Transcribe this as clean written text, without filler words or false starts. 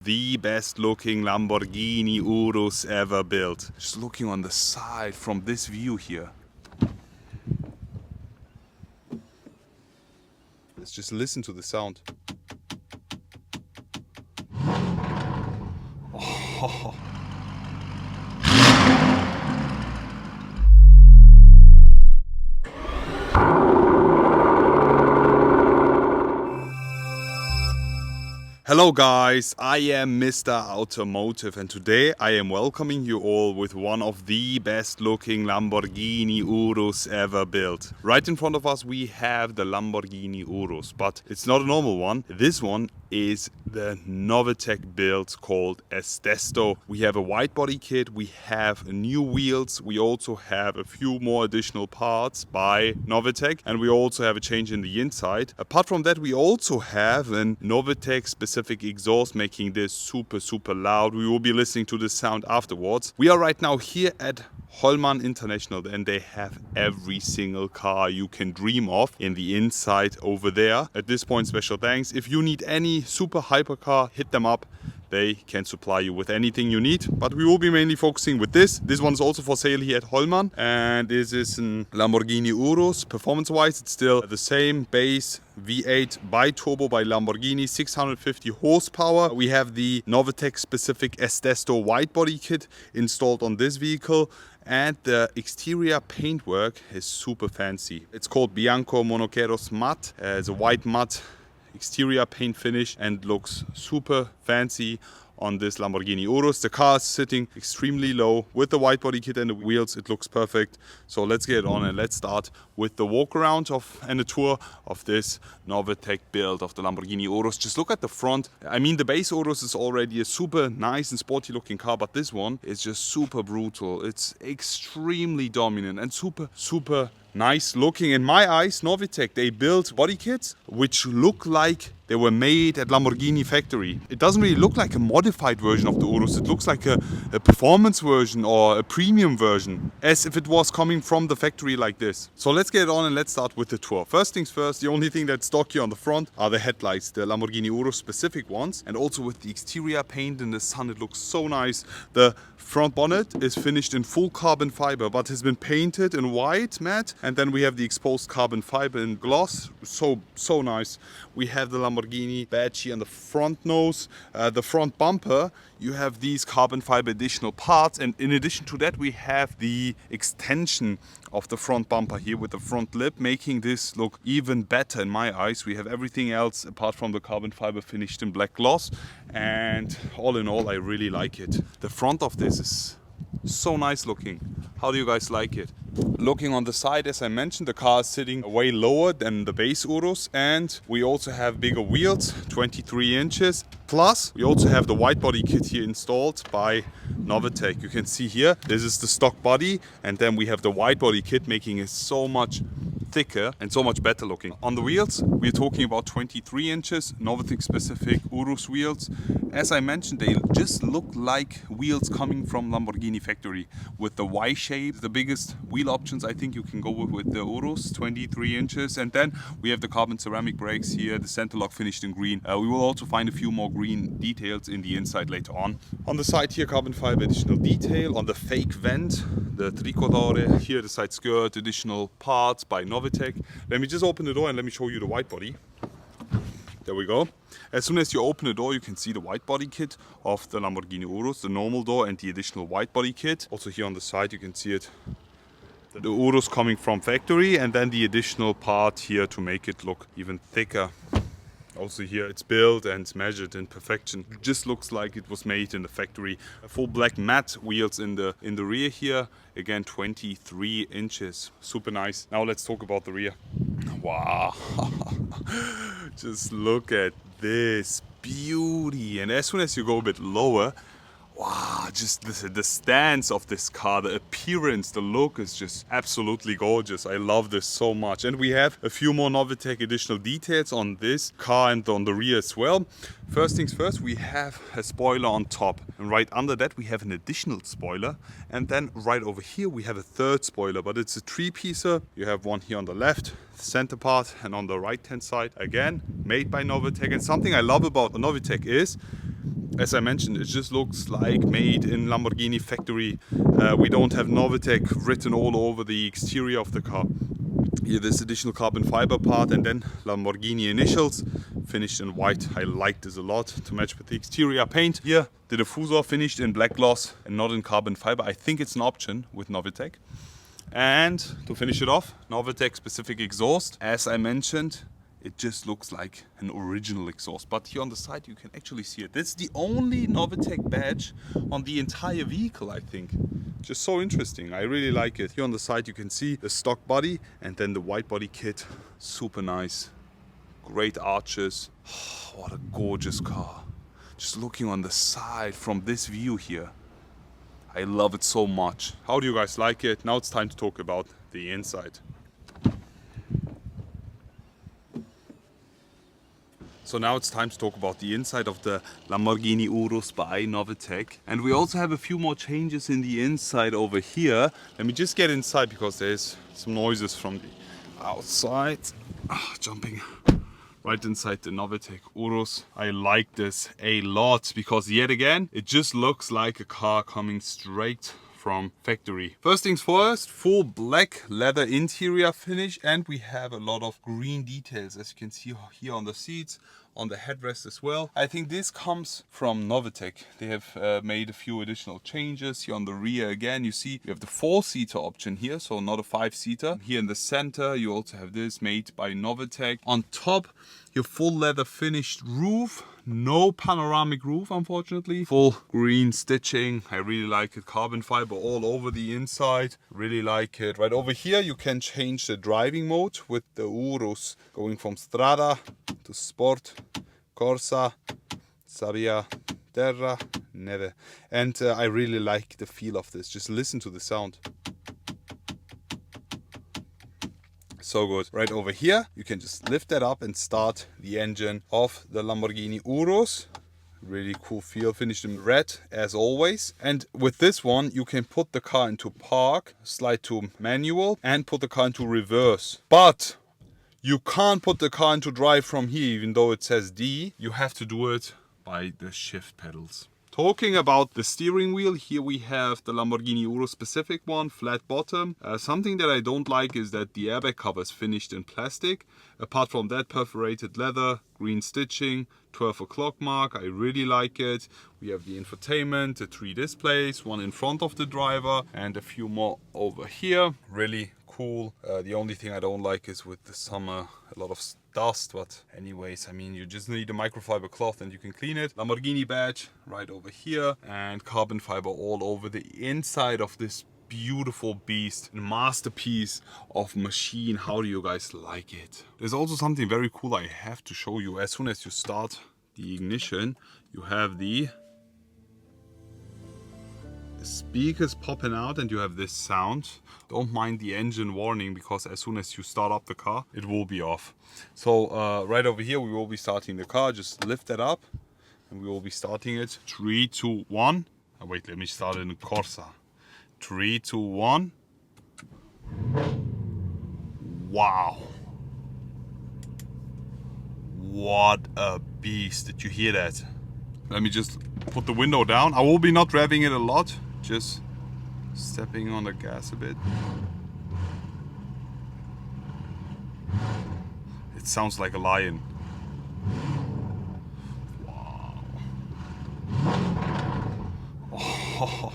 The best looking Lamborghini Urus ever built. Just looking on the side from this view here. Let's just listen to the sound. Oh. Hello guys, I am Mr. Automotive and today I am welcoming you all with one of the best looking Lamborghini Urus ever built. Right in front of us we have the Lamborghini Urus, but it's not a normal one. This one is the Novitec build called Esteso. We have a wide body kit, we have new wheels, we also have a few more additional parts by Novitec, and we also have a change in the inside. Apart from that, we also have a Novitec specific exhaust making this super loud. We will be listening to the sound afterwards. We are right now here at Hollmann International and they have every single car you can dream of in the inside over there. At this point, special thanks. If you need any super hypercar, hit them up. They can supply you with anything you need, but we will be mainly focusing with this. This one is also for sale here at Hollmann, and this is a Lamborghini Urus. Performance-wise, it's still the same base V8 bi-turbo by Lamborghini, 650 horsepower. We have the Novitec specific Esteso wide body kit installed on this vehicle, and the exterior paintwork is super fancy. It's called Bianco Monocerus Matt. It's a white matte exterior paint finish and looks super fancy on this Lamborghini Urus. The car is sitting extremely low with the wide body kit and the wheels. It looks perfect. So let's get on and let's start with the walk around and a tour of this Novitec build of the Lamborghini Urus. Just look at the front. I mean, the base Urus is already a super nice and sporty looking car, but this one is just super brutal. It's extremely dominant and super nice looking. In my eyes, Novitec, they build body kits which look like they were made at Lamborghini factory. It doesn't really look like a modified version of the Urus. It looks like a performance version or a premium version, as if it was coming from the factory like this. So let's get on and let's start with the tour. First things first, the only thing that's stock here on the front are the headlights, the Lamborghini Urus specific ones, and also with the exterior paint in the sun, it looks so nice. The front bonnet is finished in full carbon fiber, but has been painted in white matte, and then we have the exposed carbon fiber in gloss. So nice. We have the Lamborghini badge here on the front nose, the front bumper. You have these carbon fiber additional parts, and in addition to that we have the extension of the front bumper here with the front lip, making this look even better in my eyes. We have everything else apart from the carbon fiber finished in black gloss, and all in all I really like it. The front of this is so nice looking. How do you guys like it? Looking on the side, as I mentioned, the car is sitting way lower than the base Urus, and we also have bigger wheels, 23 inches. Plus, we also have the wide body kit here installed by Novitec. You can see here, this is the stock body, and then we have the wide body kit making it so much thicker and so much better looking. On the wheels, we're talking about 23 inches, Novitec specific Urus wheels. As I mentioned, they just look like wheels coming from Lamborghini factory with the Y shape. The biggest wheel options I think you can go with the Urus, 23 inches. And then we have the carbon ceramic brakes here, the center lock finished in green. We will also find a few more green details in the inside later on. On the side here, carbon fiber additional detail. On the fake vent, the tricolore, here the side skirt, additional parts by Novitec. Let me just open the door and let me show you the wide body. There we go. As soon as you open the door, you can see the wide body kit of the Lamborghini Urus, the normal door and the additional wide body kit. Also here on the side, you can see it. The Urus coming from factory, and then the additional part here to make it look even thicker. Also here it's built and measured in perfection. It just looks like it was made in the factory. Full black matte wheels in the rear here. Again, 23 inches. Super nice. Now let's talk about the rear. Wow. Just look at this beauty. And as soon as you go a bit lower, wow, just the stance of this car, the appearance, the look is just absolutely gorgeous. I love this so much. And we have a few more Novitec additional details on this car and on the rear as well. First things first, we have a spoiler on top. And right under that, we have an additional spoiler. And then right over here, we have a third spoiler, but it's a three-piecer. You have one here on the left, center part, and on the right-hand side, again, made by Novitec. And something I love about the Novitec is As I mentioned, it just looks like made in Lamborghini factory. We don't have Novitec written all over the exterior of the car. Here this additional carbon fiber part and then Lamborghini initials finished in white. I like this a lot to match with the exterior paint. Here the diffuser finished in black gloss and not in carbon fiber. I think it's an option with Novitec. And to finish it off, Novitec specific exhaust. As I mentioned, it just looks like an original exhaust, but here on the side you can actually see it. That's the only Novitec badge on the entire vehicle, I think. Just so interesting, I really like it. Here on the side you can see the stock body and then the white body kit. Super nice, great arches. What a gorgeous car. Just looking on the side from this view here, I love it so much. How do you guys like it? Now it's time to talk about the inside. So now it's time to talk about the inside of the Lamborghini Urus by Novitec. And we also have a few more changes in the inside over here. Let me just get inside because there's some noises from the outside. Jumping right inside the Novitec Urus. I like this a lot because yet again, it just looks like a car coming straight from factory. First things first, full black leather interior finish, and we have a lot of green details as you can see here on the seats, on the headrest as well. I think this comes from Novitec. They have made a few additional changes. Here on the rear again you see you have the 4-seater option here, so not a 5-seater. Here in the center you also have this made by Novitec. On top your full leather finished roof. No panoramic roof, unfortunately. Full green stitching. I really like it. Carbon fiber all over the inside. Really like it. Right over here you can change the driving mode with the Urus, going from Strada to Sport, Corsa, Sabia, Terra, Neve. And I really like the feel of this. Just listen to the sound. So good. Right over here you can just lift that up and start the engine of the Lamborghini Urus. Really cool feel, finished in red as always. And with this one you can put the car into park, slide to manual and put the car into reverse. But you can't put the car into drive from here even though it says D. You have to do it by the shift pedals. Talking about the steering wheel, here we have the Lamborghini Urus specific one, flat bottom. Something that I don't like is that the airbag cover is finished in plastic. Apart from that, perforated leather, green stitching, 12 o'clock mark, I really like it. We have the infotainment, the 3 displays, one in front of the driver and a few more over here. Really cool. The only thing I don't like is with the summer a lot of dust, but anyways, I mean, you just need a microfiber cloth and you can clean it. Lamborghini badge right over here and carbon fiber all over the inside of this beautiful beast, masterpiece of machine. How do you guys like it? There's also something very cool I have to show you. As soon as you start the ignition, you have the speakers popping out and you have this sound. Don't mind the engine warning because as soon as you start up the car, it will be off. So right over here we will be starting the car. Just lift that up and we will be starting it. 3, 2, 1. Oh, wait, let me start it in Corsa. 3, 2, 1. Wow. What a beast. Did you hear that? Let me just put the window down. I will be not revving it a lot, just stepping on the gas a bit. It sounds like a lion. Wow. Oh,